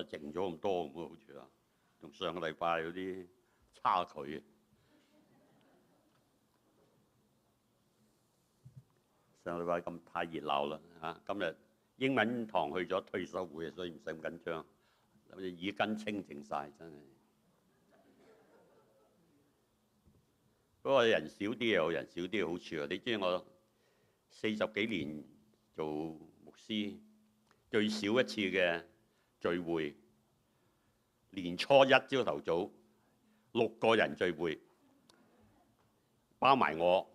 係靜咗咁多咁喎，好似啊，同上個禮拜有啲差距。上個禮拜咁太熱鬧啦嚇，今日英文堂去咗退休會，所以唔使咁緊張，好似耳根清淨晒，真係。不過人少啲有人少啲嘅好處啊！你知我40幾年做牧師，最少一次嘅聚會，年初一朝頭早6個人聚會，包埋我，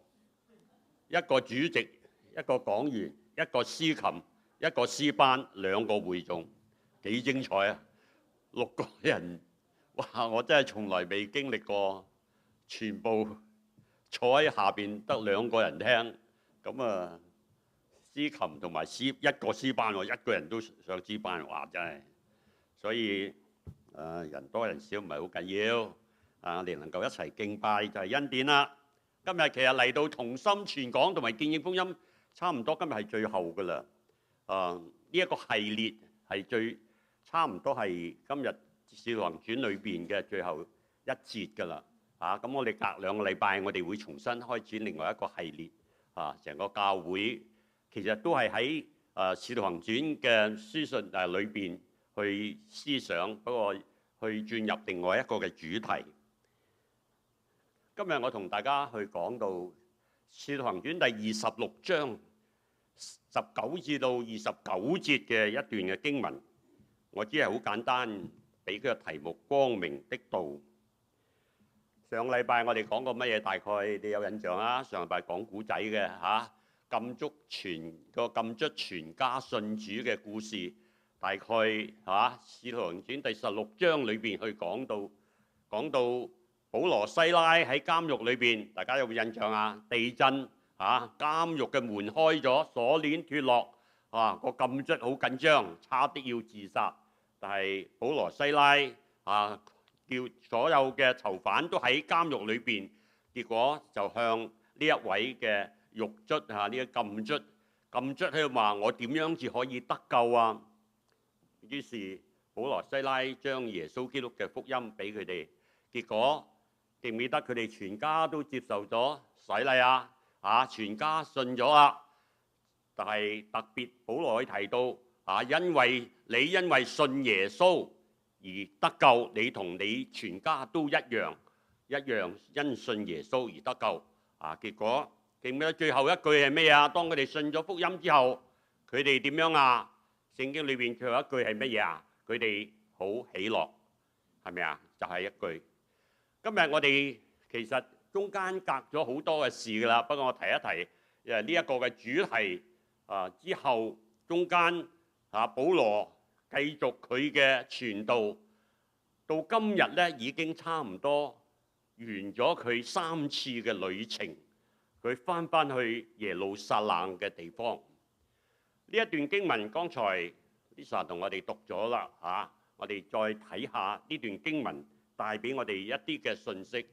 一個主席，一個講員，一個司琴，一個詩班，2個會眾，幾精彩啊！6個人，哇！我真係從來未經歷過，全部坐喺下邊得2個人聽，咁啊司琴同埋一個詩班喎，1個人都上詩班，哇！真係，所以人多人少唔係好緊要，我哋能夠一齊敬拜就係恩典啦。今日其實嚟到同心傳講同埋見證福音，差唔多今日係最後㗎啦。呢一個系列係差唔多係今日《使徒行傳》裏邊嘅最後一節㗎啦。咁我哋隔2個禮拜，我哋會重新開始另外一個系列。成個教會其實都係喺《使徒行傳》嘅書信裏邊去思想，不過去轉入另外一個嘅主題。今日我同大家去講到《使徒行傳》第26章19至到29節嘅一段嘅經文，我只係好簡單俾佢個題目：光明的道。上個禮拜我哋講過乜嘢？大概你有印象啊？上個禮拜講古仔嘅禁足全家信主嘅故事，大概《使徒行傳》第16章裏邊去講到保羅西拉喺監獄裏邊，大家有冇印象啊？地震監獄嘅門開咗，鎖鏈脫落，個禁卒好緊張，差啲要自殺，但係保羅西拉叫所有嘅囚犯都喺監獄裏邊，結果就向呢一位嘅獄卒呢個禁卒喺度話：我點樣至可以得救啊？於是保羅西拉將耶穌基督嘅福音俾佢哋，結果記唔記得佢哋全家都接受咗洗禮啊？全家信咗啦。但係特別保羅去提到因為信耶穌而得救，你同你全家都一樣因信耶穌而得救。結果記唔記得最後一句係咩啊？當佢哋信咗福音之後，佢哋點樣啊？聖經裏邊最後一句係乜嘢啊？佢哋好喜樂，係咪啊？就係一句。今日我哋其實中間隔咗好多嘅事㗎啦，不過我提一提呢一個嘅主題之後，中間保羅繼續佢嘅傳道，到今日咧已經差唔多完咗佢3次嘅旅程，佢翻去耶路撒冷嘅地方。呢一段經文剛才 Lisa 同我哋讀咗啦，我哋再睇下呢段經文帶俾我哋一啲嘅信息。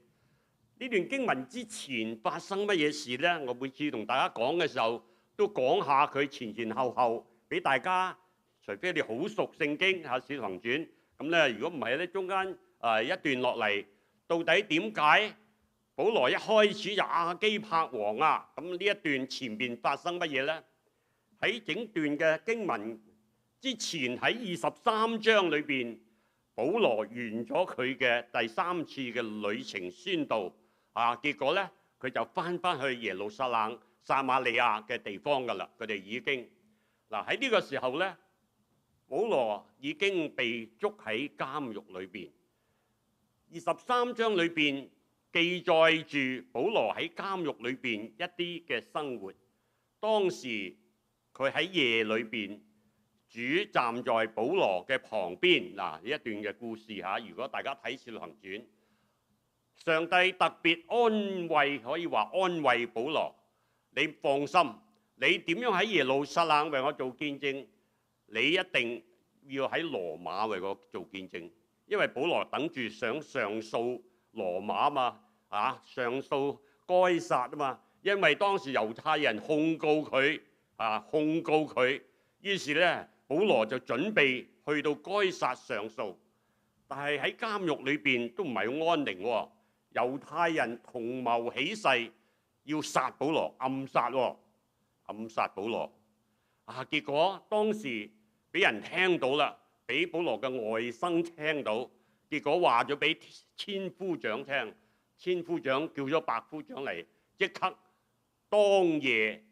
呢段經文之前發生乜嘢事呢？我每次同大家講嘅時候，都講下佢前後，俾大家，除非你好熟聖經《使徒行傳》，咁咧如果唔係咧，中間一段落嚟，到底點解保羅一開始就亞基帕王啊？咁呢一段前面發生乜嘢呢？喺整段嘅經文之前，喺23章裏邊，保羅完咗佢嘅第3次嘅旅程宣道，結果咧佢就翻去耶路撒冷、撒瑪利亞嘅地方㗎啦。佢哋已經喺呢個時候咧，保羅已經被捉喺監獄裏邊。23章裏邊記載住保羅喺監獄裏邊一啲嘅生活。當時佢喺夜裏邊，主站在保羅嘅旁邊。呢一段嘅故事如果大家睇《使徒行傳》，上帝特別安慰，可以話安慰保羅，你放心，你點樣喺耶路撒冷為我做見證，你一定要喺羅馬為我做見證，因為保羅等住想上訴羅馬嘛，上訴該撒嘛，因為當時猶太人控告佢，於是咧保羅就準備去到該撒上訴，但係喺監獄裏邊都唔係好安寧喎。猶太人同謀起誓要殺保羅，暗殺喎，暗殺保羅。結果當時俾人聽到啦，俾保羅嘅外甥聽到，結果話咗俾千夫長聽，千夫長叫咗百夫長嚟，即刻當夜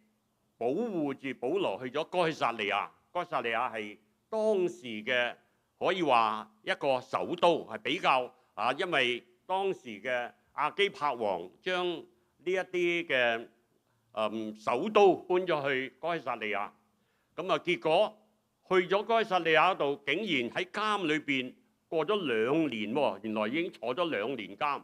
保護住保羅去咗該撒利亞。該撒利亞係當時嘅可以話一個首都，係比較因為當時嘅亞基帕王將呢一啲嘅首都搬咗去該撒利亞。咁結果去咗該撒利亞度，竟然喺監裏邊過咗2年喎，原來已經坐咗2年監。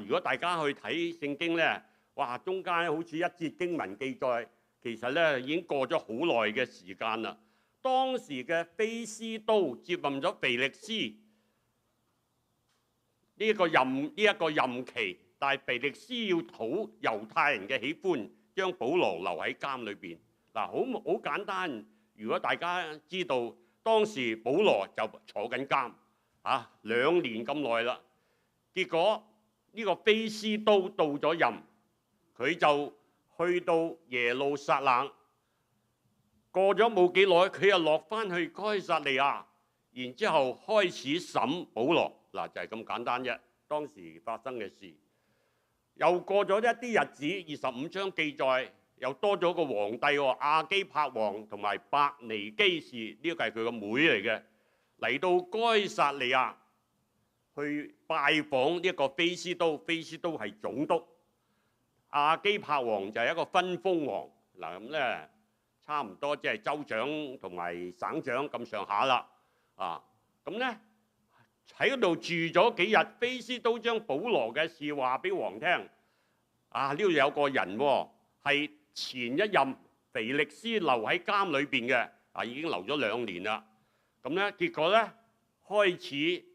如果大家去睇聖經呢，哇，中間好似一節經文記載，其實呢已經過咗好耐嘅時間啦。當時嘅菲斯都接任咗腓力斯呢一個任期，但係腓力斯要討猶太人嘅喜歡，將保羅留喺監裏邊。好簡單。如果大家知道當時保羅就坐緊監2年咁耐啦，結果呢個菲斯都到咗任，佢就去到耶路撒冷。過咗冇幾耐，佢又落翻去該撒利亞，然之後開始審保羅。就係咁簡單啫。當時發生嘅事，又過咗一啲日子，25章記載又多咗個皇帝喎，亞基帕王同埋伯尼基士，呢個係佢個妹嚟嘅，嚟到該撒利亞去拜訪呢一個菲斯都。菲斯都係總督，亞基帕王就係一個分封王。咁咧，差唔多即係州長同埋省長咁上下啦。咁咧喺嗰度住咗幾日，菲斯都將保羅嘅事話俾王聽。呢度有個人喎，係前一任腓力斯留喺監裏邊嘅，已經留咗2年啦。咁咧結果咧開始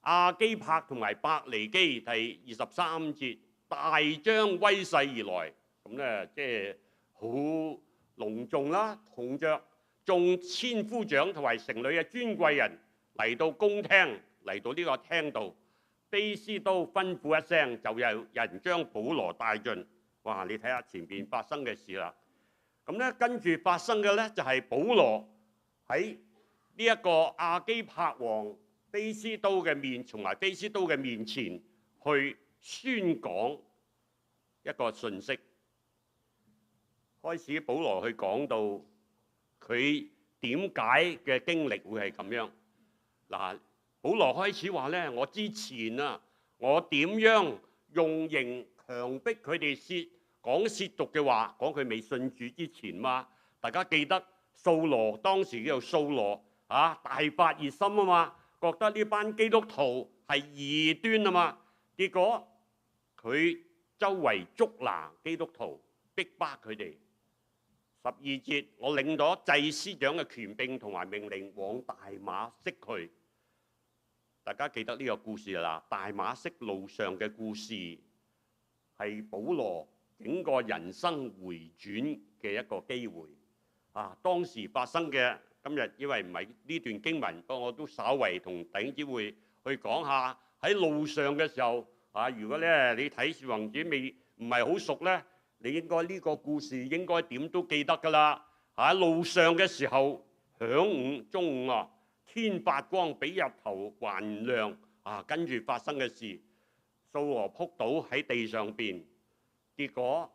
亞基帕同埋伯尼基第23節大張威勢而來，咁咧即係好隆重啦，同着眾千夫長同埋城裏嘅尊貴人嚟到公廳，嚟到呢個廳度。菲斯都吩咐一聲，就有人將保羅帶進。哇！你睇下前邊發生嘅事啦。咁咧跟住發生嘅咧就係保羅喺呢一個亞基帕王菲斯都嘅面，同埋菲斯都嘅面前去宣講一個訊息。開始保羅去講到佢點解嘅經歷會係咁樣。保羅開始話咧，我之前我點樣用刑強迫佢哋講褻瀆嘅話，講佢未信主之前嘛。大家記得掃羅當時叫做掃羅大發熱心啊嘛，覺得呢班基督徒係異端啊嘛，結果佢周圍捉拿基督徒，逼迫佢哋。12節，我領咗祭司長嘅權柄同埋命令往大馬色去。大家記得呢個故事啦，大馬色路上嘅故事係保羅整個人生回轉嘅一個機會。當時發生嘅，今日因為唔係呢段經文，不過我都稍為同弟兄姊妹去講下喺路上嘅時候。如果咧你睇《使徒行傳》未唔係好熟咧，你應該呢個故事應該點都記得㗎啦。喺路上嘅時候，晌午中午天發光，比日頭還亮。跟住發生嘅事，掃羅仆倒喺地上邊，結果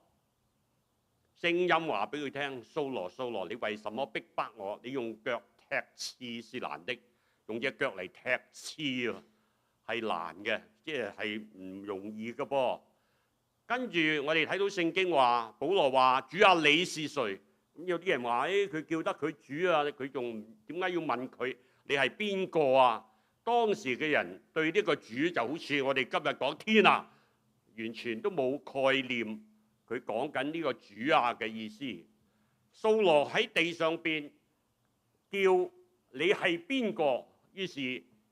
聲音話俾佢聽：掃羅，掃羅，你為什麼逼迫我？你用腳踢刺是難的，用隻腳嚟踢刺係難嘅，即係唔容易嘅噃。跟住我哋睇到聖經話，保羅話：主啊，你是誰？咁有啲人話：佢叫得佢主啊，佢仲點解要問佢？你係邊個啊？當時嘅人對呢個主就好似我哋今日講天啊，完全都冇概念。佢講緊呢個主啊嘅意思。掃羅喺地上邊叫你係邊個？於是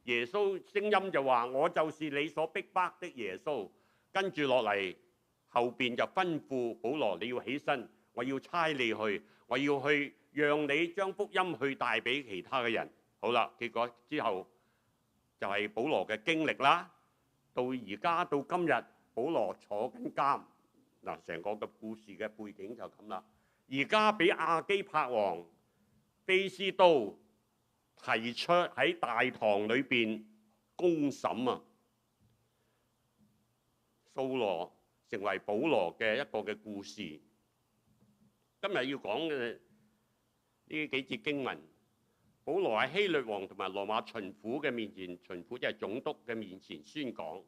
耶穌聲音就話：我就是你所逼迫的耶穌。跟住落嚟後邊就吩咐保羅：你要起身，我要差你去，我要去讓你將福音去帶俾其他嘅人。好啦，結果之後就係保羅嘅經歷啦。到而家到今日，保羅坐緊監嗱，成個嘅故事嘅背景就咁啦。而家俾亞基帕王菲斯都提出喺大堂裏邊公審啊，掃羅成為保羅嘅一個嘅故事。今日要講嘅呢幾節經文，保羅喺希律王同埋羅馬巡撫嘅面前，巡撫即係總督嘅面前宣講。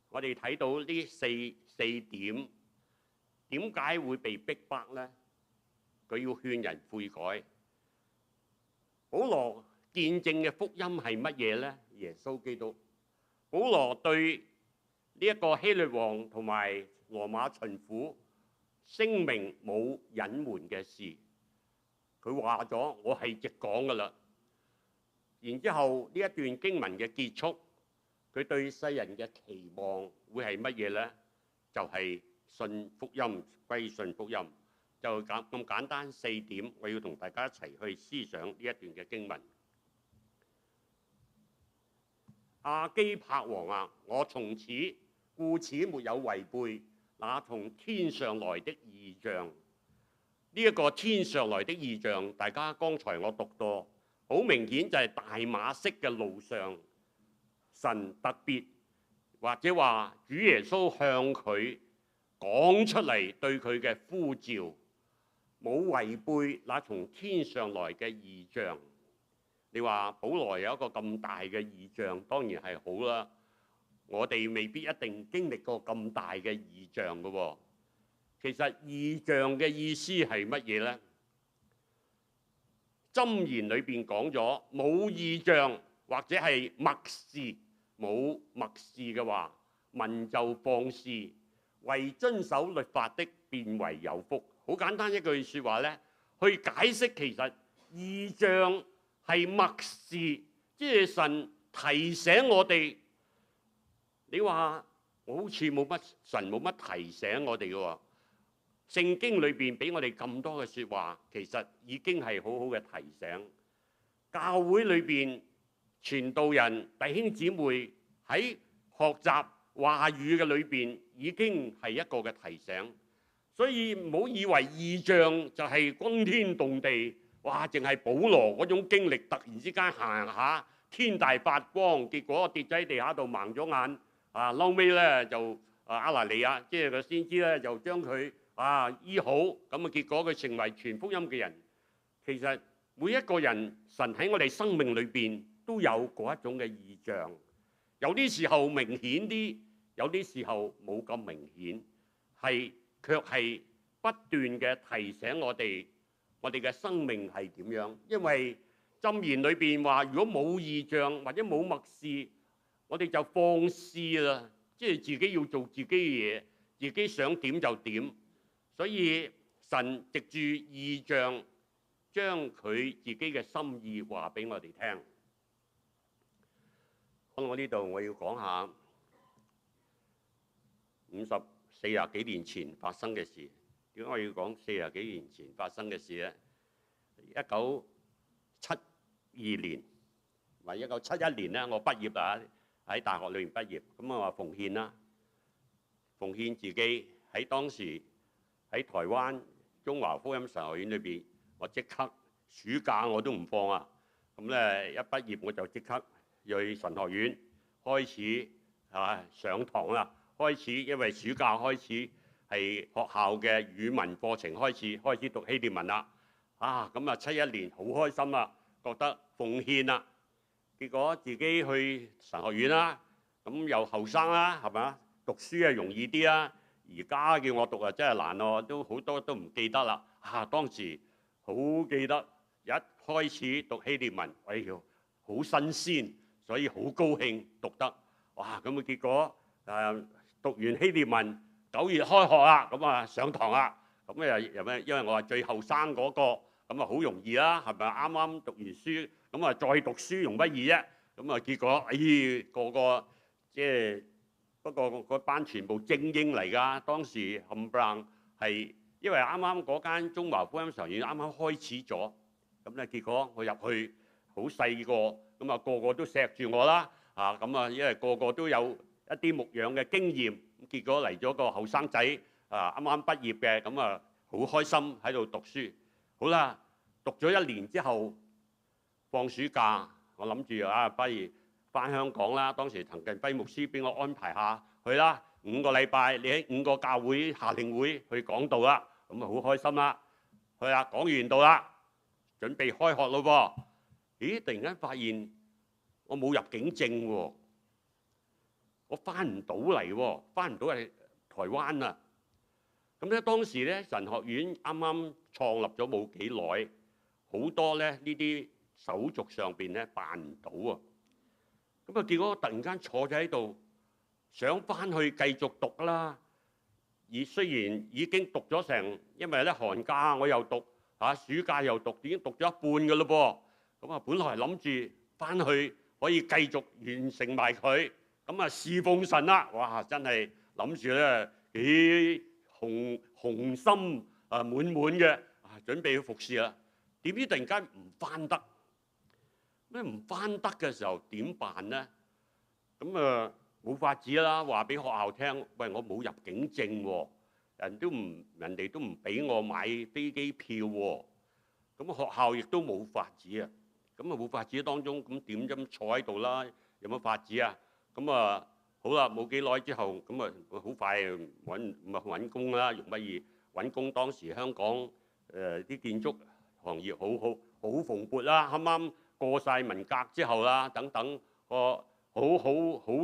我哋睇到呢四點，點解會被逼迫呢？佢要勸人悔改。保羅見證嘅福音係乜嘢呢？耶穌基督。保羅對呢一個希律王同埋羅馬巡撫聲明冇隱瞞嘅事，佢話咗我係直講㗎啦。然之後呢一段經文嘅結束，佢對世人嘅期望會係乜嘢呢？就係信福音，歸信福音。就咁簡單四點，我要同大家一齊去思想呢一段嘅經文。亞基帕王啊，我從此故此沒有違背那從天上來的異象。呢一個天上來的異象，大家剛才我讀過，好明顯就係大馬色嘅路上，神特別或者話主耶穌向佢講出嚟對佢嘅呼召。冇違背那從天上來嘅異象。你話保羅有一個咁大嘅異象，當然係好啦。我哋未必一定經歷過咁大嘅異象㗎喎。其實異象嘅意思係乜嘢呢？箴言裏邊講咗，冇異象或者係默示，冇默示嘅話，民就放肆；為遵守律法的，便為有福。好簡單一句説話咧，去解釋其實異象係默示，即係神提醒我哋。你話我好似神冇乜提醒我哋嘅喎。聖經裏邊俾我哋咁多嘅説話，其實已經係好好嘅提醒。教會裏邊傳道人弟兄姊妹喺學習話語嘅裏邊，已經係一個嘅提醒。所以唔好以為異象就係轟天動地，哇！淨係保羅嗰種經歷，突然之間行下天大發光，結果跌咗喺地下度盲咗眼，嬲尾咧就亞拿尼亞即係個先知咧，就將佢醫好，咁結果佢成為傳福音嘅人。其實每一個人，神喺我哋生命裏邊都有嗰一種嘅異象，有啲時候明顯啲，有啲時候冇咁明顯，卻係不斷嘅提醒我哋嘅生命係點樣。因為箴言裏邊話，如果冇異象或者冇默示，我哋就放肆啦，即係自己要做自己嘅嘢，自己想點就點。所以神藉住異象，將佢自己嘅心意話俾我哋聽。喺我呢度，我要講下40幾年前發生嘅事。點解我要講40幾年前發生嘅事呢？1972年同埋1971年咧，我畢業啦，喺大學裏面畢業。咁我話奉獻啦，奉獻自己喺當時喺台灣中華福音神學院裏邊，我即刻暑假我都唔放啊。咁咧一畢業我就即刻去神學院開始上堂啦。開始，因為暑假開始係學校嘅語文課程開始讀希臘文啦。咁啊71年好開心啦，覺得奉獻啦。結果自己去神學院啦，咁又後生啦，係咪啊？讀書啊容易啲啦。而家叫我讀啊真係難咯，都好多都唔記得啦。當時好記得一開始讀希臘文，好新鮮，所以好高興讀得。咁啊結果讀完希臘文，9月開學啦，咁上堂啦，咁因為我係最後生嗰個，咁好容易啦，係咪？啱啱讀完書，咁再讀書容乜易啫？咁結果個個即係不過嗰班全部精英嚟㗎，當時冚唪唥係因為啱啱嗰間中華福音神院啱啱開始咗，咁咧結果我入去好細個，咁啊個個都錫住我啦，咁啊因為個個都有一啲牧養嘅經驗，結果嚟咗個後生仔啱啱畢業嘅，咁啊好開心喺度讀書。好啦，讀咗1年之後放暑假，我諗住不如翻香港啦。當時滕近輝牧師俾我安排下去啦，5個禮拜，你喺5個教會夏令會去講道啦，咁啊好開心啦。去啦，講完道啦，準備開學咯噃。咦！突然間發現我冇入境證喎，我翻唔到嚟喎，翻唔到嚟台灣啊。咁咧當時咧神學院啱啱創立咗冇幾耐，好多咧呢啲手續上邊咧辦唔到啊。咁啊結果突然間坐咗喺度，想翻去繼續讀啦。而雖然已經讀咗成，因為咧寒假我又讀，暑假又讀，已經讀咗一半㗎咯噃。咁啊本來諗住翻去可以繼續完成埋佢，咁啊侍奉神啦。哇！真係諗住咧幾雄心滿滿嘅，準備去服侍啦。點知突然間唔翻得，咩唔翻得嘅時候點辦呢？咁啊冇法子啦，話俾學校聽，喂，我冇入境證喎，人哋都唔俾我買飛機票喎。咁學校亦都冇法子啊。咁啊冇法子當中，咁點咁坐喺度啦？有乜法子啊？咁啊好啦，冇幾耐之後，咁啊好快揾工啦，容乜易揾工？當時香港啲建築行業好蓬勃啦，啱啱過晒文革之後啦，等等個好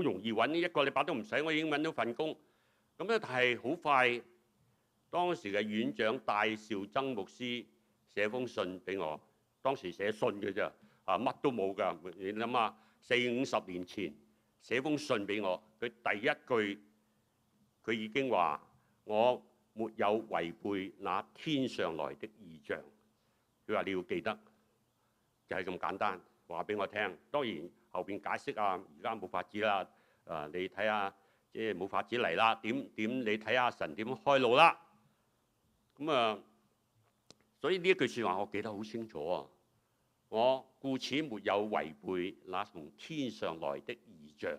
容易揾，1個禮拜都唔使，我已經揾到份工。咁咧但係好快，當時嘅院長戴兆曾牧師寫封信俾我，當時寫信嘅啫，乜都冇㗎。你諗下，40-50年前寫封信俾我，佢第一句佢已經話：我沒有違背那天上來的異象。佢話你要記得，就係咁簡單，話俾我聽。當然後邊解釋而家冇法子啦。你睇下，即係冇法子嚟啦。點你睇下神點開路啦。咁啊，所以呢一句説話我記得好清楚啊。我故此沒有違背那從天上來的異象。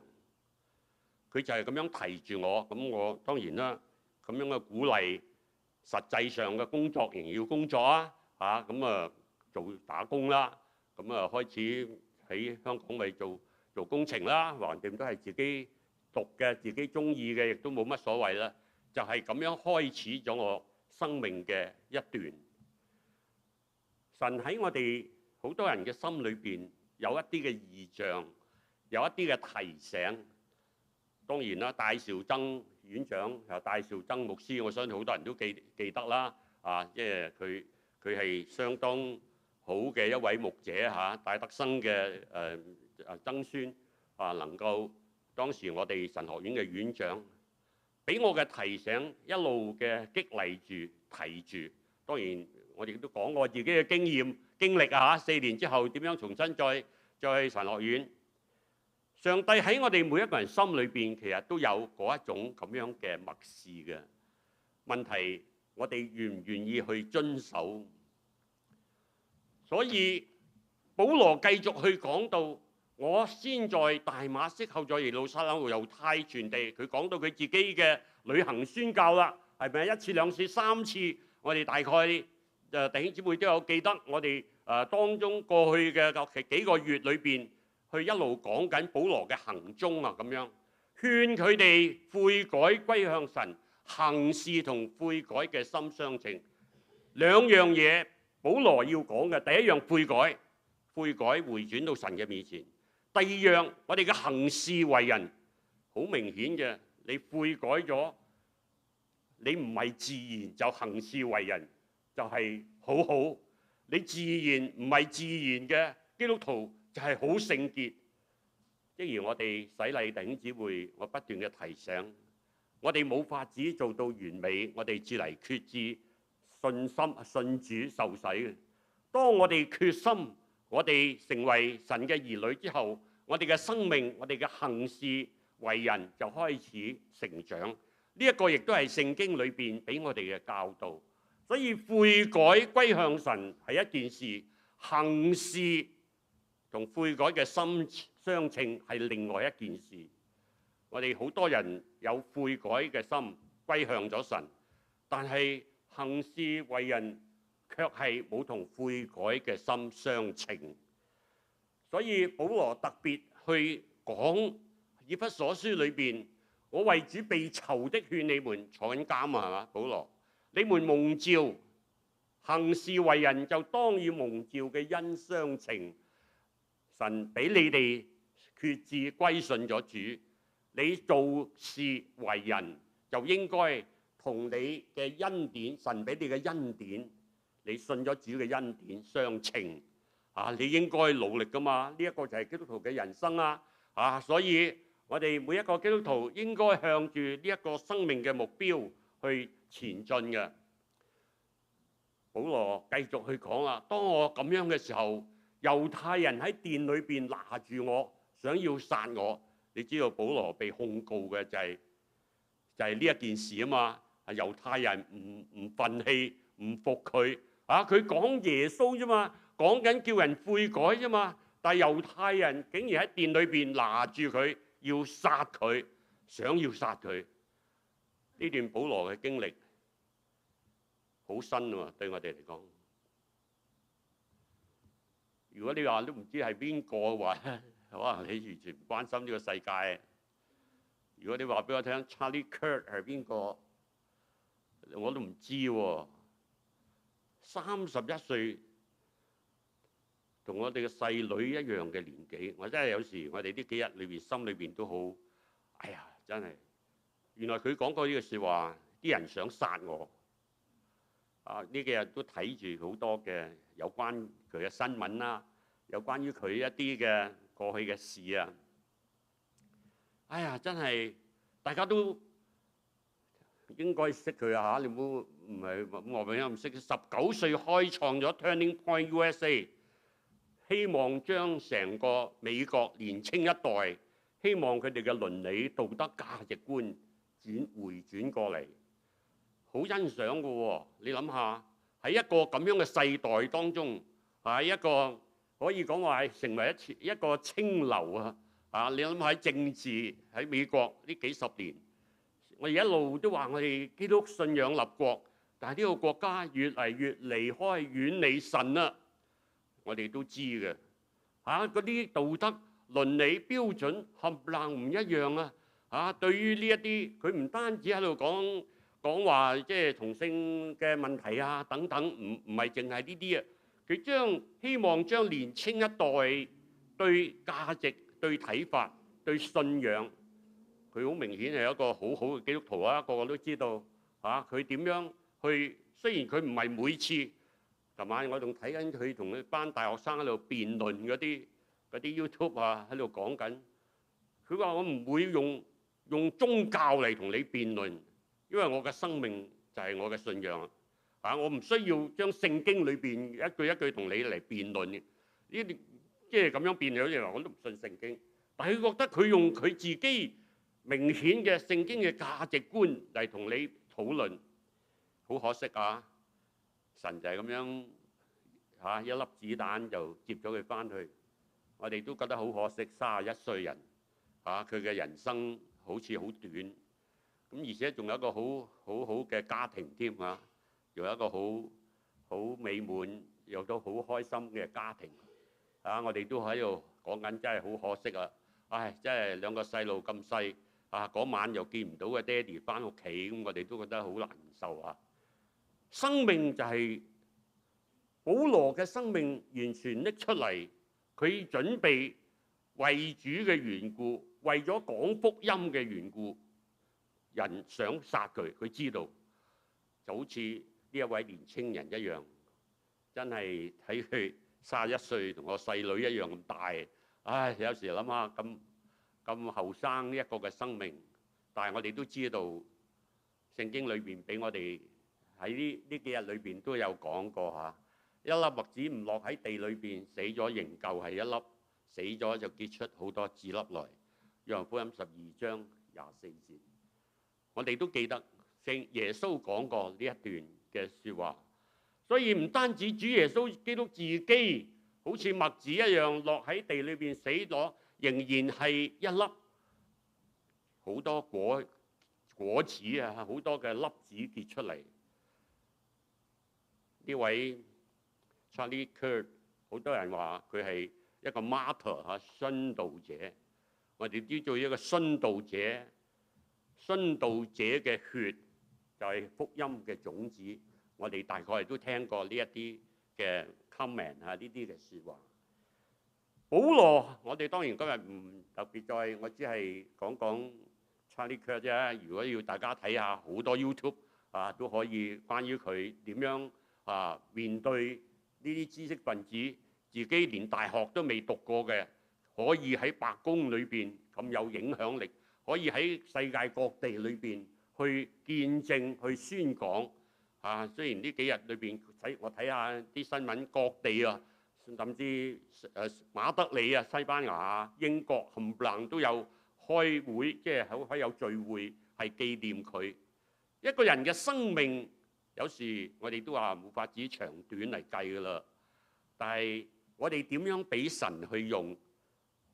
佢就係咁樣提住我，咁我當然啦，咁樣嘅鼓勵，實際上嘅工作仍然要工作咁啊做打工啦，咁啊開始喺香港咪做工程啦，橫掂都係自己讀嘅，自己中意嘅，亦都冇乜所謂啦。就係咁樣開始咗我生命嘅一段。神喺我哋好多人嘅心裏邊有一啲嘅異象，有一啲嘅提醒。當然啦，戴兆曾院長又戴兆曾牧師，我相信好多人都記得啦。即係佢係相當好嘅一位牧者戴德生嘅曾孫能夠當時我哋神學院嘅院長，俾我嘅提醒一路嘅激勵住提住。當然我哋都講過自己嘅經歷4年之後點樣重新再去神學院。上帝喺我哋每一個人心裏邊，其實都有嗰一種咁樣嘅默示嘅問題，我哋願唔願意去遵守？所以保羅繼續去講到，我先在大馬色，後在耶路撒冷和猶太全地。佢講到佢自己嘅旅行宣教啦，係咪1次2次3次？我哋大概弟兄姊妹都有記得，我哋當中過去嘅幾個月裏邊。去一路講緊保羅嘅行蹤咁樣勸佢哋悔改歸向神，行事同悔改嘅心相稱。兩樣嘢保羅要講嘅，第一樣悔改回轉到神嘅面前；第二樣我哋嘅行事為人，好明顯嘅，你悔改咗，你唔係自然就行事為人就係好好，你自然唔係自然嘅基督徒。就係好聖潔，正如我哋洗禮弟兄姊妹，我不斷嘅提醒，我哋冇法子做到完美，我哋至嚟決志信主受洗嘅。當我哋決心，我哋成為神嘅兒女之後，我哋嘅生命，我哋嘅行事為人就開始成長。呢一個亦都係聖經裏邊俾我哋嘅教導。所以悔改歸向神係一件事，行事同悔改嘅心相稱係另外一件事。我哋好多人有悔改嘅心歸向咗神，但係行事為人卻係冇同悔改嘅心相稱。所以保羅特別去講以弗所書裏邊，我為主被囚的勸你們，坐緊監啊，係嘛？保羅，你們蒙召行事為人就當與蒙召嘅恩相稱。神俾你哋決志歸順咗主，你做事為人就應該同你嘅恩典，神俾你嘅恩典，你信咗主嘅恩典相稱。你應該努力㗎嘛，呢一個就係基督徒嘅人生啊！所以我哋每一個基督徒應該向住呢一個生命嘅目標去前進嘅。保羅繼續去講啦，當我咁樣嘅時候，猶太人喺殿裏邊拿住我，想要殺我。你知道保羅被控告嘅就係呢一件事啊嘛。猶太人唔憤氣，唔服佢佢講耶穌啫嘛，講緊叫人悔改啫嘛。但係猶太人竟然喺殿裏邊拿住佢，要殺佢，想要殺佢。呢段保羅嘅經歷好新喎，對我哋嚟講。如果你話都唔知係邊個嘅話，可能你完全唔關心呢個世界。如果你話俾我聽 Charlie Kirk 係邊個，我都唔知喎。31歲，同我哋嘅細女一樣嘅年紀，我真係有時我哋呢幾日裏邊心裏邊都好，哎呀，真係原來佢講過呢個説話，啲人想殺我。呢幾日都睇住好多嘅有關佢嘅新聞啦，有關於佢一啲嘅過去嘅事啊。哎呀，真係大家都應該識佢啊嚇！你唔係我永遠唔識。19歲開創咗 Turning Point USA， 希望將成個美國年青一代，希望佢哋嘅倫理道德價值觀回轉過嚟。好欣賞嘅喎，你諗下喺一個咁樣嘅世代當中，一個可以講話係成為一個清流啊！你諗下喺政治喺美國呢幾十年，我哋一路都話我哋基督信仰立國，但係呢個國家越嚟越離開遠離神啦。我哋都知嘅嗰啲道德倫理標準冚唪唥唔一樣啊！對於呢一啲，佢唔單止喺度講話即係同性嘅問題啊等等，唔係淨係呢啲啊。佢希望將年青一代對價值、對睇法、對信仰，佢好明顯係一個好好嘅基督徒啊！個個都知道佢點樣去。雖然佢唔係每次，琴晚我仲睇緊佢同一班大學生喺度辯論嗰啲 YouTube 喺度講緊。佢話我唔會用宗教嚟同你辯論。因為我嘅生命就係我嘅信仰我唔需要將聖經裏邊一句一句同你嚟辯論嘅。呢啲即係咁樣辯論，原來我都唔信聖經。但係佢覺得佢用佢自己明顯嘅聖經嘅價值觀嚟同你討論。好可惜神就係咁樣一粒子彈就接咗佢翻去。我哋都覺得好可惜，31歲人佢嘅人生好似好短。而且仲有一個好好嘅家庭添仲有一個好美滿又都好開心嘅家庭我哋都喺度講緊，真係好可惜真係兩個細路咁細嗰晚又見唔到個爹哋翻屋企，咁我哋都覺得好難受生命就係保羅嘅生命，完全拎出嚟，佢準備為主嘅緣故，為咗講福音嘅緣故。人想殺佢，佢知道就好似呢一位年青人一樣，真係睇佢31歲同我細女一樣咁大。有時諗下咁後生一個嘅生命，但係我哋都知道聖經裏邊俾我哋喺呢幾日裏邊都有講過一粒麥子唔落喺地裏邊死咗，仍舊係一粒；死咗就結出好多子粒來。約翰福音12章24節。我哋都記得聖耶穌講過呢一段嘅説話。所以唔單止主耶穌基督自己好似麥子一樣落喺地裏邊死咗，仍然係一粒好多果子啊，好多嘅粒子結出嚟。呢位 Charlie Kirk 好多人話佢係一個 martyr 嚇，殉道者。我哋知道一個殉道者，殉道者嘅血就係福音嘅種子。我哋大概都聽過呢一啲嘅 comment 啊，呢啲嘅説話。保羅，我哋當然今日唔特別再，我只係講講 Charlie Kirk 啫。如果要大家睇下，好多 YouTube 啊都可以關於佢點樣啊面對呢啲知識分子，自己連大學都未讀過嘅，可以喺白宮裏邊咁有影響力，可以喺世界各地裏邊去見證、去宣講。啊，雖然呢幾日裏邊我睇下啲新聞，各地啊，甚至馬德里啊、西班牙啊、英國冚唪唥都有開會，即係可以有聚會，係紀念佢。一個人嘅生命，有時我哋都話冇法子長短嚟計噶啦。但係我哋點樣俾神去用？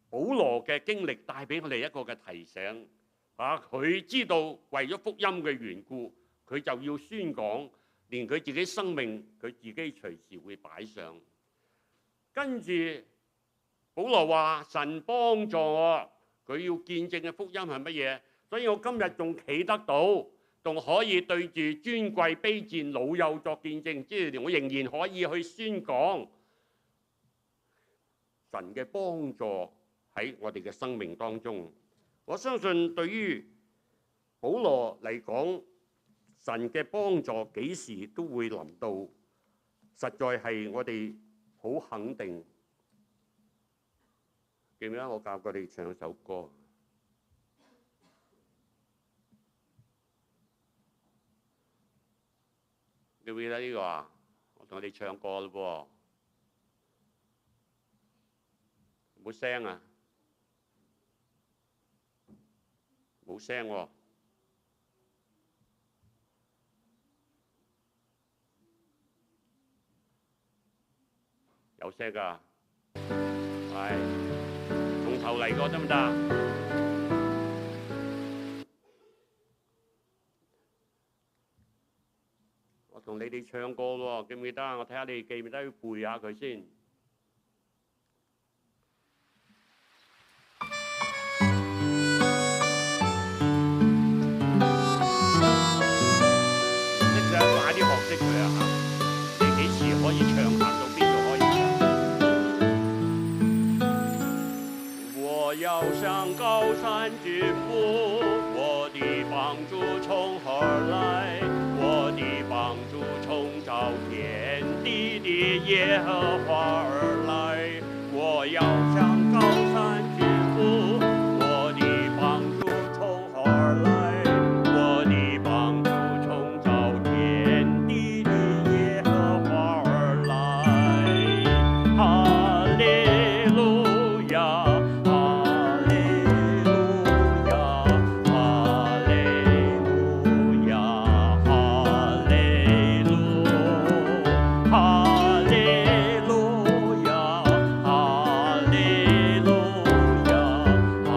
保羅嘅經歷帶俾我哋一個嘅提醒。啊，佢知道為咗福音嘅緣故，佢就要宣講，連佢自己生命，佢自己隨時會擺上。跟住保羅話：神幫助我，佢要見證嘅福音係乜嘢？所以我今日仲企得到，仲可以對住尊貴卑賤老幼作見證，即係我仍然可以去宣講神嘅幫助喺我哋嘅生命當中。我相信對於保羅嚟講，神嘅幫助幾時都會臨到，實在係我哋好肯定。記唔記得我教過你唱一首歌？記唔記得呢個啊？我同你唱過嘞噃，冇聲啊！冇聲喎，有聲㗎，係從頭嚟過得唔得？我同你哋唱歌喎，記唔記得啊？我睇下你哋記唔記得，要背下佢先。識佢啊嚇！你幾時可以唱行到邊度可以唱？我要向高山舉目，我的幫助從何而來？我的幫助從造天地的耶和華而來。我要向高山舉目，我的幫助從何而來？我的幫助從造天地的耶和華而來。哈利路亞，哈利路亞，哈利路亞，哈利路，哈利路亞，哈利路亞，哈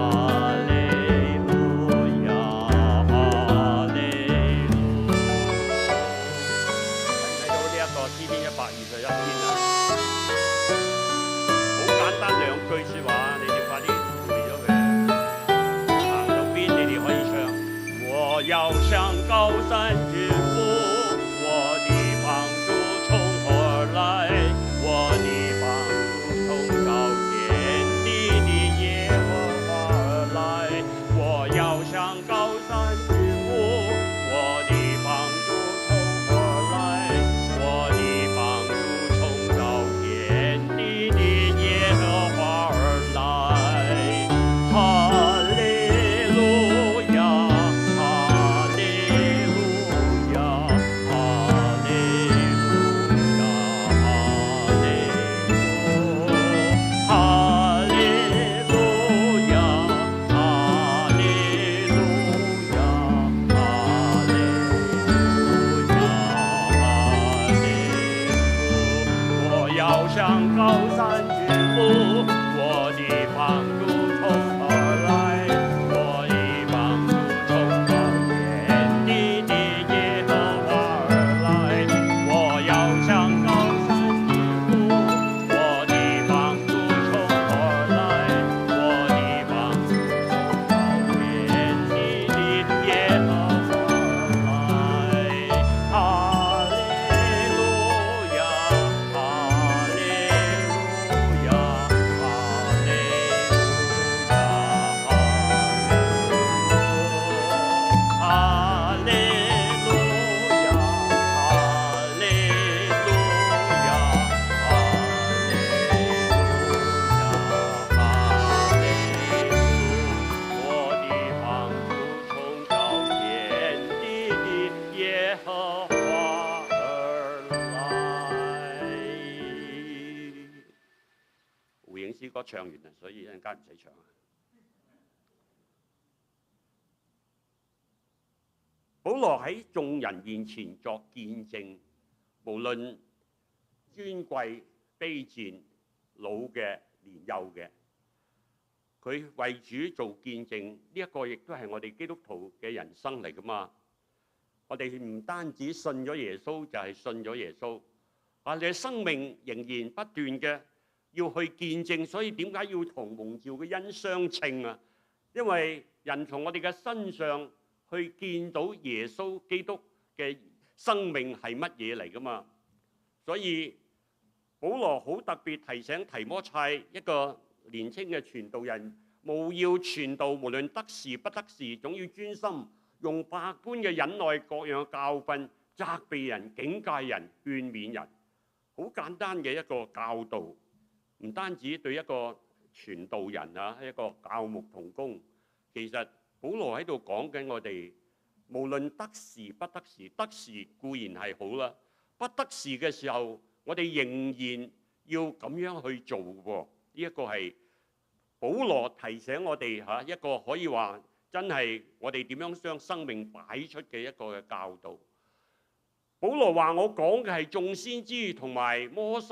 利路亞，哈利路。睇到呢一個詩篇121篇啊，好簡單兩句説話，你哋快啲背咗佢。行到邊你哋可以唱。我要向高山舉目，我的幫助從何而來？我的幫助從造天地的耶和華而來。我要向高山舉目，我的幫助從何而來？我的幫助從花兒來。胡影詩歌唱完啦，所以一陣間唔使唱。保羅喺眾人面前作見證，無論尊貴卑賤、老嘅年幼嘅，佢為主做見證，呢一個亦都係我哋基督徒嘅人生嚟噶嘛。我哋唔單止信咗耶穌，就係信咗耶穌，你嘅生命仍然不斷嘅要去見證。所以點解要同蒙召嘅恩相稱啊？因為人從我哋嘅身上去見到耶穌基督嘅生命係乜嘢嚟噶嘛。所以保羅好特別提醒提摩太，一個年輕嘅傳道人，務要傳道，無論得時不得時，總要專心，用百般嘅忍耐，各樣嘅教訓，責備人、警戒人、勸勉人。好簡單嘅一個教導，唔單止對一個傳道人啊，一個教牧同工，其實保羅喺度講緊我哋，無論得時不得時，得時固然係好啦，不得時嘅時候，我哋仍然要咁樣去做喎。呢一個係保羅提醒我哋一個可以話真係我哋點樣將生命擺出嘅一個嘅教導。保羅話：我講嘅係眾先知同埋摩西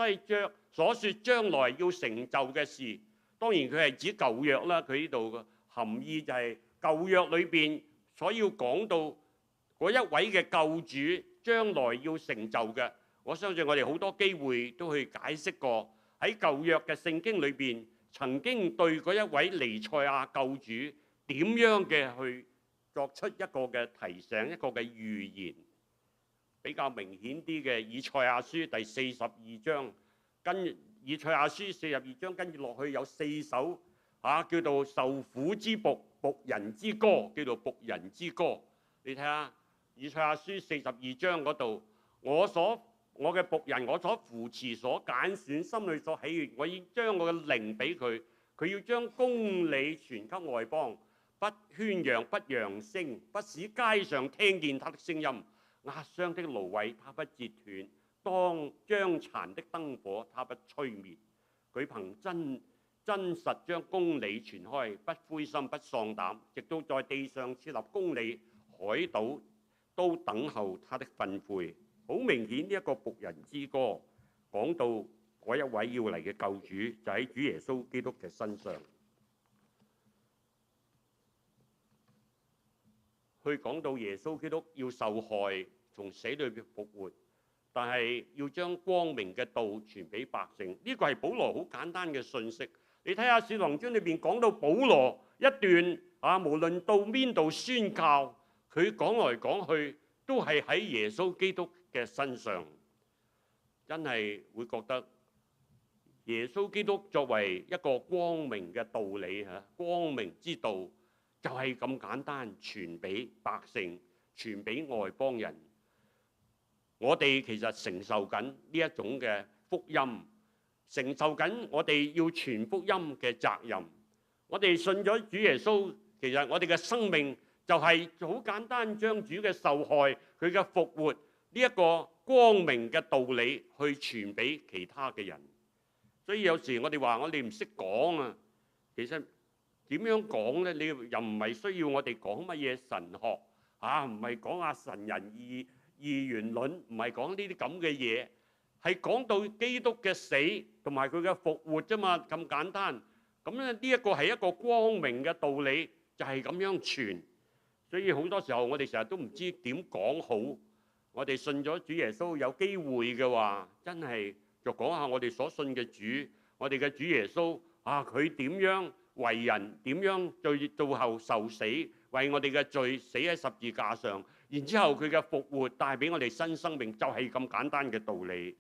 所說將來要成就嘅事。當然佢係指舊約啦，佢呢度嘅含義就係舊約裏邊所要講到嗰一位嘅救主將來要成就嘅。我相信我哋好多機會都去解釋過，喺舊約嘅聖經裏邊曾經對嗰一位彌賽亞救主點樣嘅去作出一個嘅提醒，一個嘅預言。比較明顯啲嘅以賽亞書第42章，跟以賽亞書42章跟住落去有4首叫做受苦之僕人之歌，叫做僕人之歌。你睇下以賽亞書42章嗰度，我嘅僕人，我所扶持、所揀選、心裏所喜悅，我已將我嘅靈俾佢，佢要將公理傳給外邦，不喧嚷，不揚聲，不使街上聽見他的聲音。壓傷的蘆葦，他不折斷；當將殘的燈火，他不吹滅。佢憑真實將公理傳開，不灰心，不喪膽，直到在地上設立公理，海島都等候他的訓誨。好明顯，呢一個僕人之歌講到嗰一位要嚟嘅救主，就喺主耶穌基督嘅身上。佢講到耶穌基督要受害，從死裏邊復活，但係要將光明嘅道傳俾百姓。呢個係保羅好簡單嘅信息。你睇下《使徒行傳》裏邊講到保羅一段無論到邊度宣教，佢講來講去都係喺耶穌基督嘅身上。真係會覺得耶穌基督作為一個光明嘅道理光明之道，就係咁簡單傳俾百姓，傳俾外邦人。我哋其實承受緊呢一種嘅福音，承受緊我哋要傳福音嘅責任。我哋信咗主耶穌，其實我哋嘅生命就係好簡單，將主嘅受害、佢嘅復活呢一個光明嘅道理去傳俾其他嘅人。所以有時我哋話我哋唔識講啊，其實點樣講呢？你又唔係需要我哋講乜嘢神學唔係講神人二元論，唔係講呢啲咁嘅嘢，係講到基督嘅死同埋佢嘅復活啫嘛，咁簡單。咁咧呢一個係一個光明嘅道理，就係咁樣傳。所以好多時候我哋成日都唔知點講好。我哋信咗主耶穌，有機會嘅話，真係就講下我哋所信嘅主，我哋嘅主耶穌佢點樣為人，點樣到後受死，為我哋嘅罪死喺十字架上，然之後佢嘅復活帶俾我哋新生命，就係咁簡單嘅道理。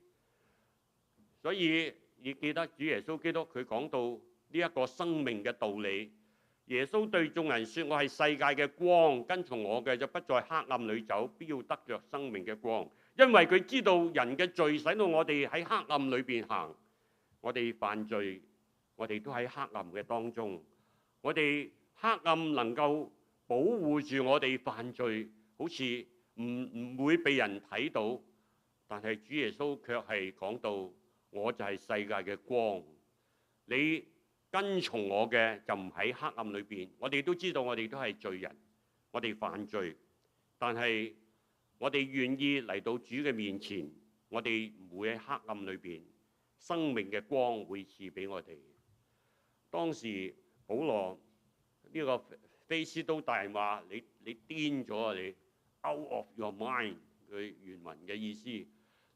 所以你記得主耶穌基督佢講到呢一個生命嘅道理。耶穌對眾人說：我係世界嘅光，跟從我嘅就不在黑暗裏走，必要得着生命嘅光。因為佢知道人嘅罪使到我哋喺黑暗裏邊行，我哋犯罪，我哋都喺黑暗嘅當中。我哋黑暗能夠保護住我哋犯罪，好似唔會被人睇到，但係主耶穌卻係講到，我就係世界嘅光，你跟從我嘅就唔喺黑暗裏邊。我哋都知道我哋都係罪人，我哋犯罪，但係我哋願意嚟到主嘅面前，我哋唔會喺黑暗裏邊，生命嘅光會賜俾我哋。當時保羅呢個菲斯都大人話：你癲咗啊！你 out of your mind， 佢原文嘅意思，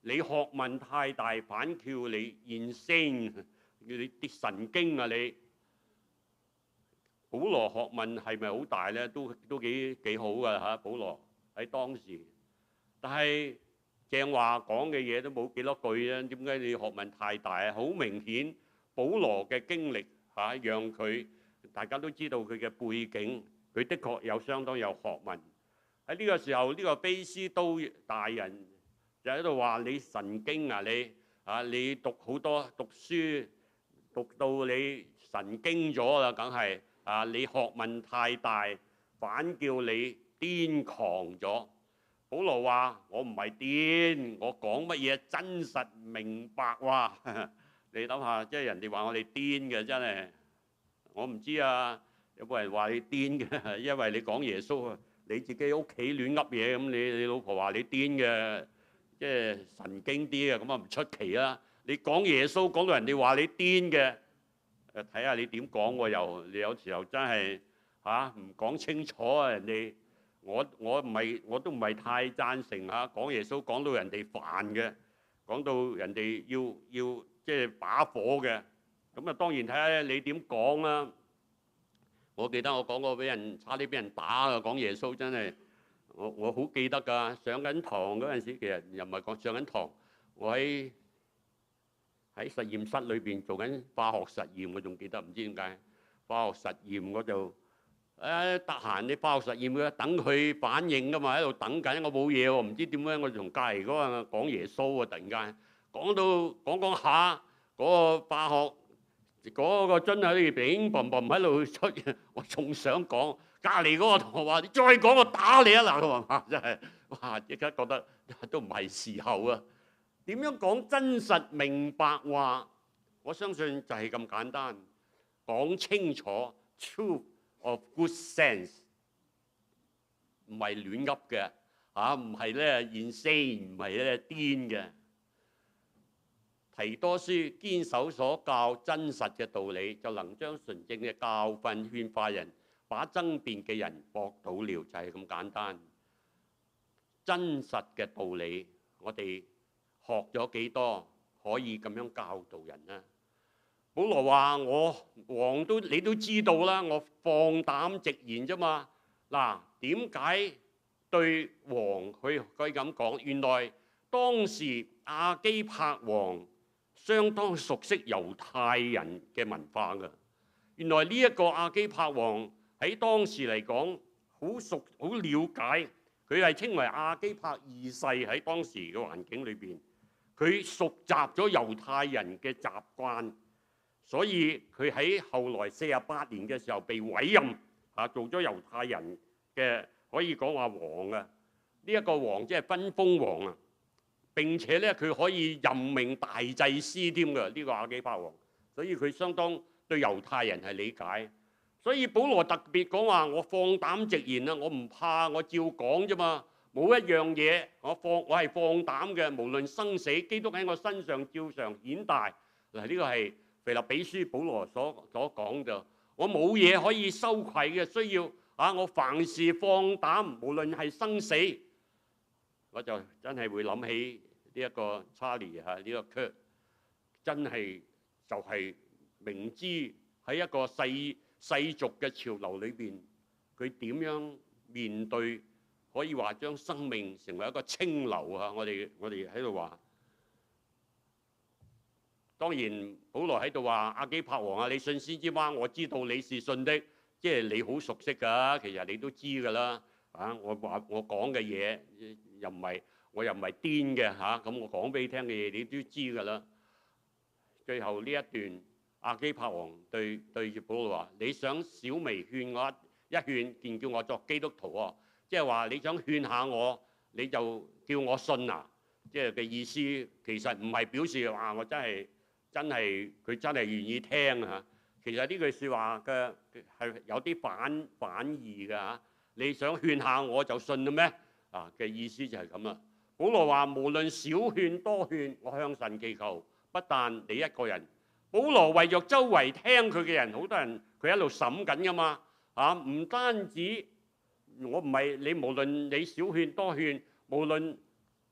你學問太大，反叫你insane，你啲神經啊你！保羅學問係咪好大咧？都幾好噶嚇，保羅喺當時。但係正話講嘅嘢都冇幾多句啊，點解你學問太大啊？好明顯，保羅嘅經歷嚇，讓佢大家都知道佢嘅背景，佢的確有相當有學問。喺呢個時候，呢個菲斯都大人就喺度話：你神經啊你啊！你讀好多讀書，讀到你神經咗啦，梗係啊！你學問太大，反叫你癲狂咗。保羅話：我唔係癲，我講乜嘢真實明白話。你諗下，即係人哋話我哋癲嘅，真係我唔知啊！有冇人話你癲嘅？因為你講耶穌啊！你自己屋企亂噏嘢咁，你老婆話你癲嘅，即係神經啲嘅，咁啊唔出奇啦。你講耶穌講到人哋話你癲嘅，睇下你點講喎？又你有時候真係唔講清楚啊！人哋我都唔係太贊成嚇講耶穌講到人哋煩嘅，講到人哋要即係把火嘅，咁啊當然睇下你點講啦。我記得我講過差啲俾人打啊！講耶穌真係，我好記得㗎。上緊堂嗰陣時，其實又唔係講上緊堂，我喺實驗室裏邊做緊化學實驗，我仲記得，唔知點解化學實驗我就得閒你化學實驗嘅等佢反應㗎嘛，喺度等緊，我冇嘢喎，唔知點解我同隔離嗰個講耶穌啊，突然間講下嗰個化學。嗰個樽喺度乒乓乓喺度出，我仲想講，隔離嗰個同學話：你再講我打你啊！嗱，佢話真係，哇！即刻覺得都唔係時候啊。點樣講真實明白話？我相信就係咁簡單，講清楚 truth of good sense， 唔係亂噏嘅唔係咧insane，唔係咧癲嘅。提多書堅守所教真實嘅道理，就能將純正嘅教訓勸化人，把爭辯嘅人駁倒了，就係咁簡單。真實嘅道理，我哋學咗幾多可以咁樣教導人呢？保羅話：我王你都知道啦，我放膽直言啫嘛。嗱，點解對王佢可以咁講？原來當時亞基帕王相當熟悉猶太人嘅文化㗎。原來呢一個亞基帕王喺當時嚟講好熟好了解，佢係稱為亞基帕二世。喺當時嘅環境裏邊，佢熟習咗猶太人嘅習慣，所以佢喺後來48年嘅時候被委任做咗猶太人嘅可以講話王啊。呢一個王即係分封王啊。並且咧，佢可以任命大祭司添㗎，呢個亞基帕王，所以佢相當對猶太人係理解。所以保羅特別講話：我放膽直言啊，我唔怕，我照講啫嘛，冇一樣嘢我係放膽嘅，無論生死，基督喺我身上照常顯大。嗱，呢個係腓立比書保羅所講嘅，我冇嘢可以羞愧嘅，需要我凡事放膽，無論係生死。我就真係會諗起呢一個查理呢個 Kurt， 真係就係明知喺一個世俗嘅潮流裏邊，佢點樣面對可以話將生命成為一個清流啊！我哋喺度話，當然保羅喺度話：亞基帕王啊，你信先知嗎？我知道你是信的，即係你好熟悉㗎，其實你都知㗎啦。我講嘅嘢我又唔係癲嘅咁我講俾你聽嘅嘢你都知㗎啦。最後呢一段，亞基帕王對住保羅話：你想小微勸我一勸，便叫我作基督徒喎？即係話你想勸下我你就叫我信啊！即係嘅意思，其實唔係表示話我真係佢真係願意聽啊！其實呢句説話嘅係有啲反義嘅嚇。你想勸下我就信啦咩？啊嘅意思就係咁啦。保羅話：無論少勸多勸，我向神祈求，不但你一個人。保羅為著周圍聽佢嘅人，好多人佢一路審緊噶嘛。唔單止我唔係你，無論你少勸多勸，無論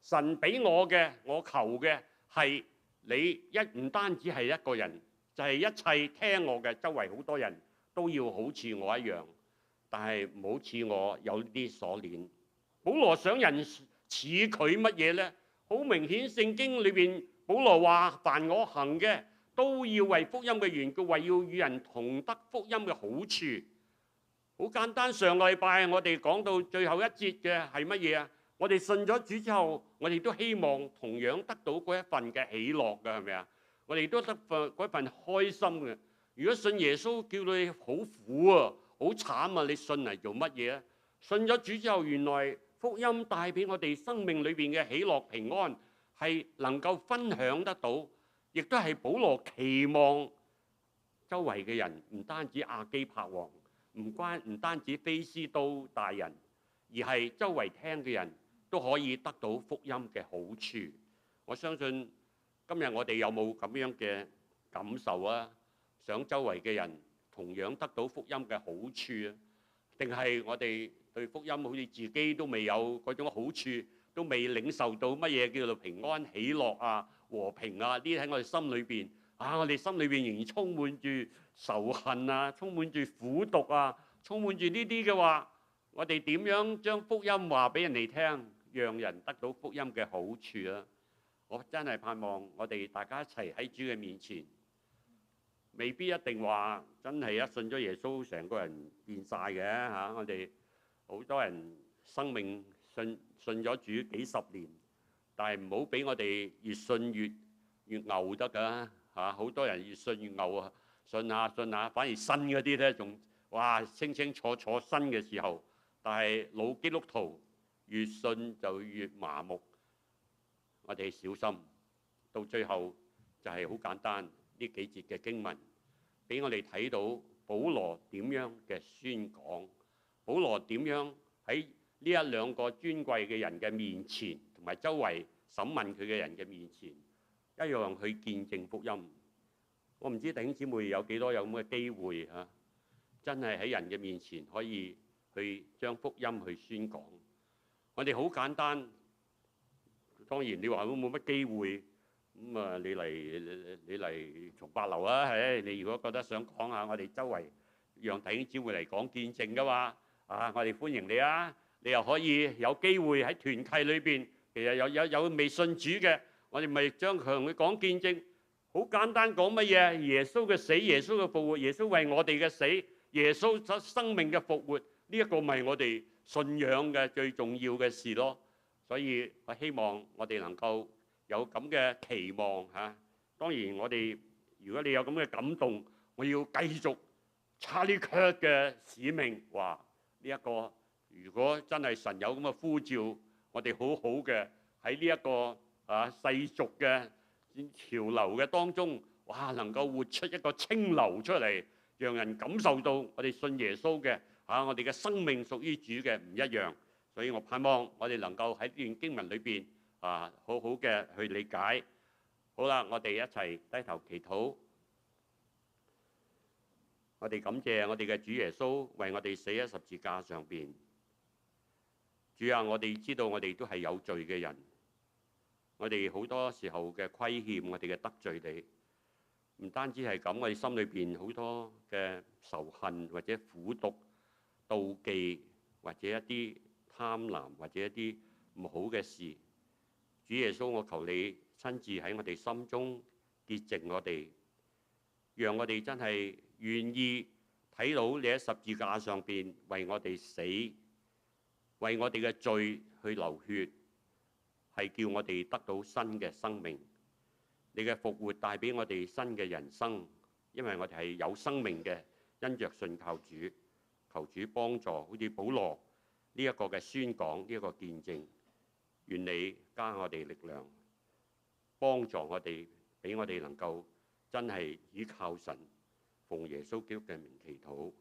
神俾我嘅，我求嘅係你唔單止係一個人，就係一切聽我嘅周圍好多人都要好似我一樣，但係唔好似我有呢啲鎖鏈。保羅想人似佢乜嘢呢？好明顯，聖經裏邊保羅話：凡我行嘅，都要為福音嘅緣故，為要與人同得福音嘅好處。好簡單，上個禮拜我哋講到最後一節嘅係乜嘢啊？我哋信咗主之後，我哋都希望同樣得到嗰一份嘅喜樂嘅，係咪啊？我哋都得嗰份開心嘅。如果信耶穌叫你好苦啊、好慘啊，你信嚟做乜嘢啊？信咗主之後，原來福音帶俾我哋生命裏邊嘅喜樂平安，係能夠分享得到，亦都係保羅期望周圍嘅人，唔單止亞基帕王，唔單止菲斯都大人，而係周圍聽嘅人都可以得到福音嘅好處。我相信今日我哋有冇咁樣嘅感受啊？想周圍嘅人同樣得到福音嘅好處啊？定係我哋對福音好似自己都未有嗰種好處，都未領受到乜嘢叫做平安、喜樂啊、和平啊？呢啲喺我哋心裏邊我哋心裏邊仍然充滿住仇恨啊，充滿住苦毒啊，充滿住呢啲嘅話，我哋點樣將福音話俾人哋聽，讓人得到福音嘅好處啊？我真係盼望我哋大家一齊喺主嘅面前，未必一定話真係一信咗耶穌，成個人變晒嘅嚇。我哋好多人生命信咗主幾十年，但係唔好俾我哋越信越牛得㗎嚇。好多人越信越牛啊，信下，反而新嗰啲咧仲清清楚楚新嘅時候，但係老基督徒越信就越麻木。我哋小心，到最後就係好簡單，呢幾節嘅經文俾我哋睇到保羅點樣嘅宣講，保羅點樣喺呢一兩個尊貴嘅人嘅面前，同埋周圍審問佢嘅人嘅面前，一樣去見證福音。我唔知弟兄姊妹有幾多有咁嘅機會嚇，真係喺人嘅面前可以去將福音去宣講。我哋好簡單。當然你話都冇乜機會，咁啊你嚟從八樓啊，你如果覺得想講下我哋周圍讓弟兄姊妹嚟講見證嘅話，我哋歡迎你啊！你又可以有機會喺團契裏邊，其實有未信主嘅，我哋咪將佢同佢講見證。好簡單講乜嘢？耶穌嘅死，耶穌嘅復活，耶穌為我哋嘅死，耶穌生命嘅復活，呢一個咪我哋信仰嘅最重要嘅事咯。所以我希望我哋能夠有咁嘅期望嚇。當然我哋如果你有咁嘅感動，我要繼續Charlie Kirk 嘅使命。話呢一個如果真係神有咁嘅呼召，我哋好好嘅喺呢一個世俗嘅潮流嘅當中，能夠活出一個清流出嚟，讓人感受到我哋信耶穌嘅我哋嘅生命屬於主嘅唔一樣。所以我盼望我哋能夠喺呢段經文裏邊好好嘅去理解。好啦，我哋一齊低頭祈禱。我哋感謝我哋嘅主耶穌為我哋死喺十字架上邊。主啊，我哋知道我哋都係有罪嘅人，我哋好多時候嘅虧欠，我哋嘅得罪你。唔單止係咁，我哋心裏邊好多嘅仇恨或者苦毒、妒忌或者一啲貪婪或者一啲唔好嘅事，主耶穌，我求你親自喺我哋心中潔淨我哋，讓我哋真係願意睇到你喺十字架上邊為我哋死，為我哋嘅罪去流血，係叫我哋得到新嘅生命。你嘅復活帶俾我哋新嘅人生，因為我哋係有生命嘅，因着信靠主，求主幫助，好似保羅呢一個嘅宣講，呢一個見證，願你加我哋力量，幫助我哋，俾我哋能夠真係依靠神，奉耶穌基督嘅名祈禱。